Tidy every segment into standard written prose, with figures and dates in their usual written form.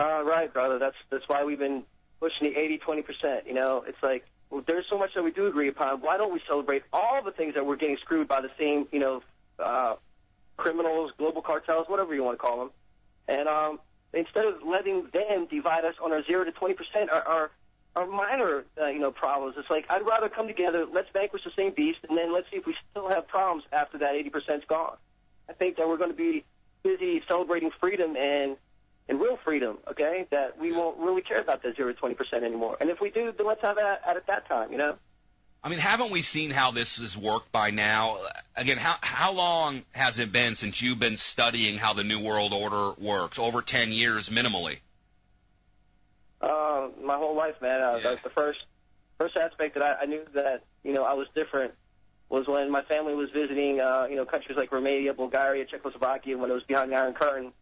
Right, brother. That's why we've been pushing the 80-20%. You know, it's like, well, there's so much that we do agree upon. Why don't we celebrate all the things that we're getting screwed by the same, criminals, global cartels, whatever you want to call them, and instead of letting them divide us on our 0 to 20%, our minor, problems. It's like, I'd rather come together, let's vanquish the same beast, and then let's see if we still have problems after that 80%'s gone. I think that we're going to be busy celebrating freedom and real freedom, okay, that we won't really care about that 0 to 20% anymore. And if we do, then let's have it at that time, you know? I mean, haven't we seen how this has worked by now? Again, how long has it been since you've been studying how the New World Order works? Over 10 years, minimally. My whole life, man. The first aspect that I knew that, I was different was when my family was visiting, countries like Romania, Bulgaria, Czechoslovakia, when it was behind the Iron Curtain.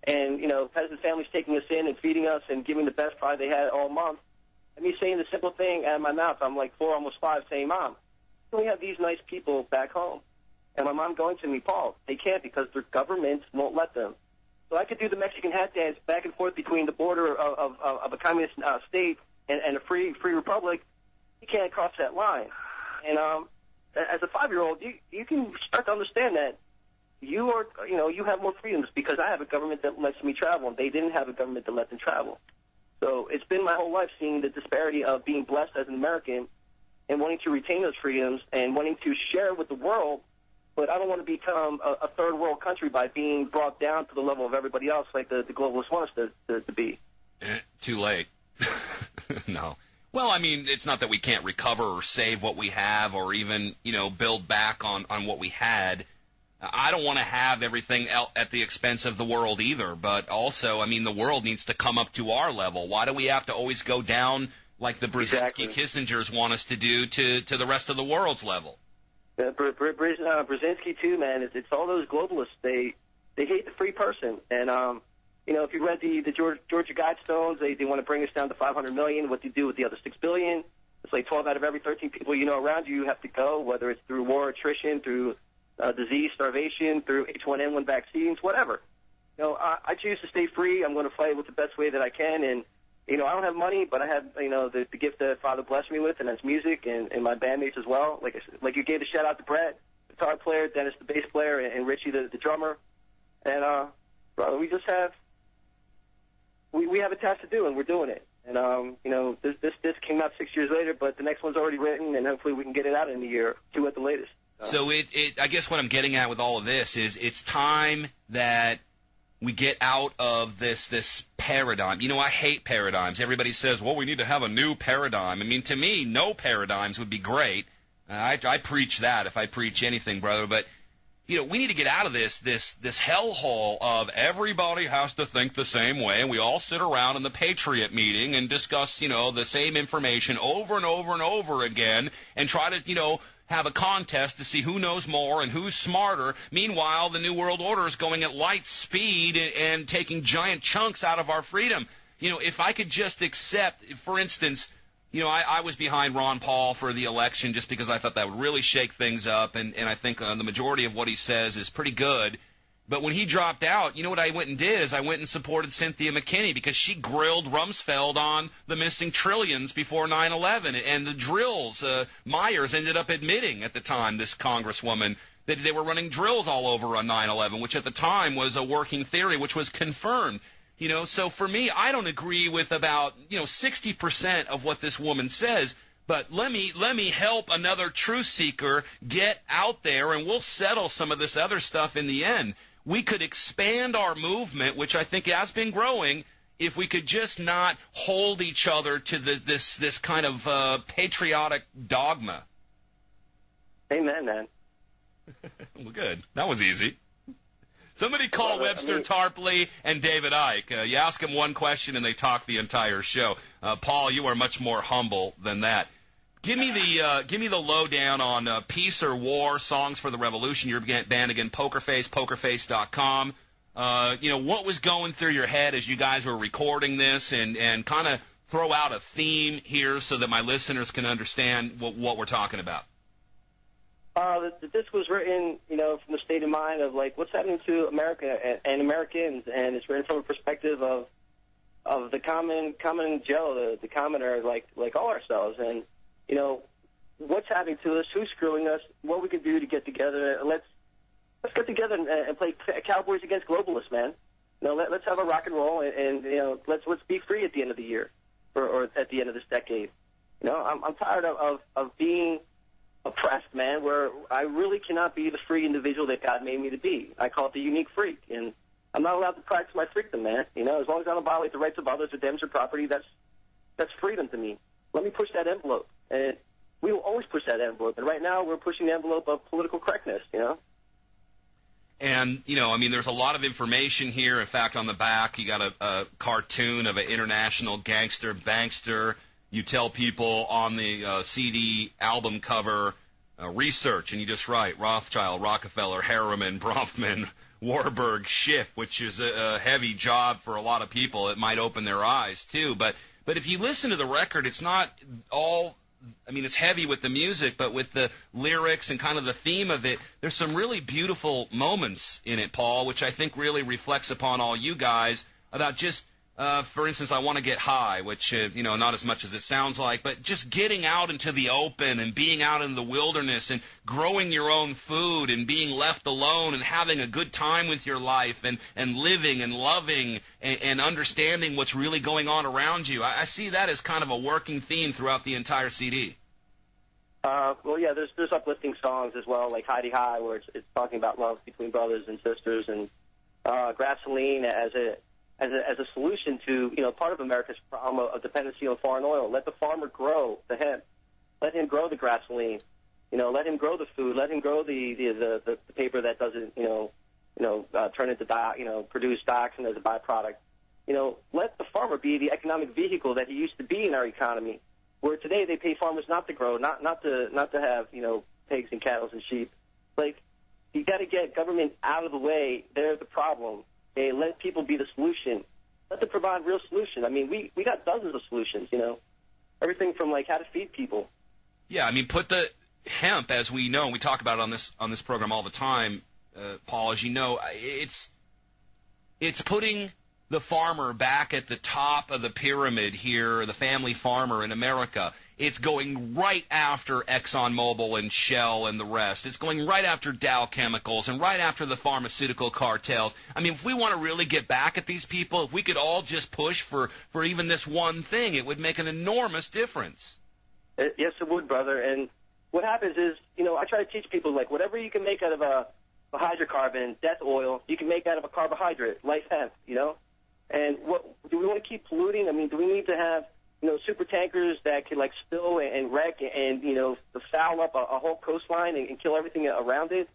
And, peasant families taking us in and feeding us and giving the best pie they had all month. And me saying the simple thing out of my mouth, I'm like 4, almost 5, saying, Mom, we have these nice people back home. And my mom going to me, Paul, they can't because their government won't let them. So I could do the Mexican hat dance back and forth between the border of a communist state and a free republic. You can't cross that line. And as a 5-year-old, you can start to understand that you have more freedoms because I have a government that lets me travel, and they didn't have a government that let them travel. So it's been my whole life seeing the disparity of being blessed as an American and wanting to retain those freedoms and wanting to share with the world, but I don't want to become a third world country by being brought down to the level of everybody else like the globalists want us to be. Too late. No. Well, I mean, it's not that we can't recover or save what we have or even, build back on what we had. I don't want to have everything at the expense of the world either, but also, I mean, the world needs to come up to our level. Why do we have to always go down like the Brzezinski Kissingers want us to do to the rest of the world's level? Brzezinski, too, man. It's all those globalists. They hate the free person. And, if you read the Georgia Guidestones, they want to bring us down to 500 million. What do you do with the other 6 billion? It's like 12 out of every 13 people around you have to go, whether it's through war, attrition, through disease, starvation, through H1N1 vaccines, whatever. I choose to stay free. I'm going to fight with the best way that I can. And, I don't have money, but I have, the gift that Father blessed me with, and that's music and my bandmates as well. Like you gave the shout out to Brett, guitar player, Dennis, the bass player, and Richie, the drummer. And, brother, we just have, we have a task to do, and we're doing it. And, this came out 6 years later, but the next one's already written, and hopefully we can get it out in a year, 2 at the latest. So I guess what I'm getting at with all of this is it's time that we get out of this paradigm. I hate paradigms. Everybody says, well, we need to have a new paradigm. I mean, to me, no paradigms would be great. I preach that if I preach anything, brother. But, we need to get out of this hellhole of everybody has to think the same way, and we all sit around in the Patriot meeting and discuss, the same information over and over and over again and try to, have a contest to see who knows more and who's smarter. Meanwhile, the New World Order is going at light speed and taking giant chunks out of our freedom. If I could just accept, for instance, I was behind Ron Paul for the election just because I thought that would really shake things up, and I think the majority of what he says is pretty good. But when he dropped out, what I went and did is I went and supported Cynthia McKinney because she grilled Rumsfeld on the missing trillions before 9/11. And the drills, Myers ended up admitting at the time, this congresswoman, that they were running drills all over on 9/11, which at the time was a working theory, which was confirmed. So for me, I don't agree with about 60% of what this woman says. But let me help another truth seeker get out there, and we'll settle some of this other stuff in the end. We could expand our movement, which I think has been growing, if we could just not hold each other to this kind of patriotic dogma. Amen, man. Well, good. That was easy. Somebody call Webster Tarpley and David Icke. You ask them one question and they talk the entire show. Paul, you are much more humble than that. Give me the lowdown on Peace or War, Songs for the Revolution. Your band again, Pokerface, pokerface.com. What was going through your head as you guys were recording this, and kind of throw out a theme here so that my listeners can understand what we're talking about. The disc was written, from the state of mind of, like, what's happening to America and Americans, and it's written from a perspective of, the common Joe, the commoner, like all ourselves. And, you know, what's happening to us, who's screwing us, what we can do to get together. Let's get together and play Cowboys against globalists, man. You know, let's have a rock and roll, and you know, let's be free at the end of the year, or at the end of this decade. You know, I'm tired of being oppressed, man, where I really cannot be the free individual that God made me to be. I call it the unique freak, and I'm not allowed to practice my freedom, man. You know, as long as I don't violate the rights of others or damage their property, that's freedom to me. Let me push that envelope, and we will always push that envelope. And right now, we're pushing the envelope of political correctness, you know. And, you know, I mean, there's a lot of information here. In fact, on the back, you got a cartoon of an international gangster bankster. You tell people on the CD album cover, research, and you just write Rothschild, Rockefeller, Harriman, Bronfman, Warburg, Schiff, which is a heavy job for a lot of people. It might open their eyes, too. But if you listen to the record, it's not all... I mean, it's heavy with the music, but with the lyrics and kind of the theme of it, there's some really beautiful moments in it, Paul, which I think really reflects upon all you guys about just, for instance, I Want to Get High, which, you know, not as much as it sounds like, but just getting out into the open and being out in the wilderness and growing your own food and being left alone and having a good time with your life and living and loving and understanding what's really going on around you. I see that as kind of a working theme throughout the entire CD. Well, yeah, there's uplifting songs as well, like Heidi High, where it's talking about love between brothers and sisters, and Gasoline as a solution to, you know, part of America's problem of dependency on foreign oil. Let the farmer grow the hemp. Let him grow the gasoline. You know, let him grow the food. Let him grow the paper that doesn't, turn into produce dioxin as a byproduct. You know, let the farmer be the economic vehicle that he used to be in our economy. Where today they pay farmers not to grow, not to have, you know, pigs and cattle and sheep. Like, you got to get government out of the way. They're the problem. Okay, let people be the solution. Let them provide real solutions. I mean, we got dozens of solutions, you know. Everything from, like, how to feed people. Yeah, I mean, put the hemp, as we know, we talk about it on this program all the time, Paul, as you know, it's putting the farmer back at the top of the pyramid here, the family farmer in America. It's going right after ExxonMobil and Shell and the rest. It's going right after Dow Chemicals and right after the pharmaceutical cartels. I mean, if we want to really get back at these people, if we could all just push for even this one thing, it would make an enormous difference. Yes, it would, brother. And what happens is, you know, I try to teach people, like, whatever you can make out of a hydrocarbon, death oil, you can make out of a carbohydrate, life hemp, you know? And what do we want to keep polluting? I mean, do we need to have, you know, super tankers that can, like, spill and wreck and, you know, foul up a whole coastline and kill everything around it?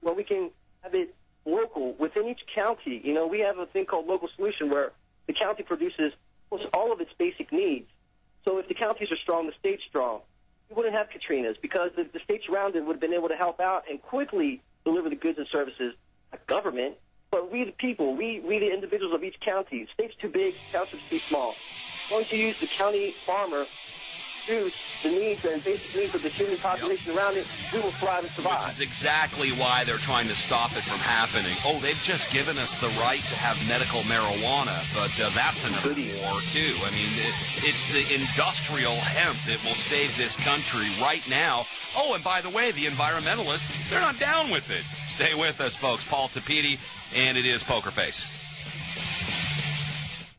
Well, we can have it local within each county. You know, we have a thing called local solution where the county produces almost all of its basic needs. So if the counties are strong, the state's strong. We wouldn't have Katrinas because the states around it would have been able to help out and quickly deliver the goods and services, like government. But we the people, we the individuals of each county. State's too big, townships too small. As long as you use the county farmer to produce the needs and basic needs of the human population around it, we will thrive and survive. Which is exactly why they're trying to stop it from happening. Oh, they've just given us the right to have medical marijuana, but that's another war, too. I mean, it's the industrial hemp that will save this country right now. Oh, and by the way, the environmentalists, they're not down with it. Stay with us, folks. Paul Topete, and it is Pokerface.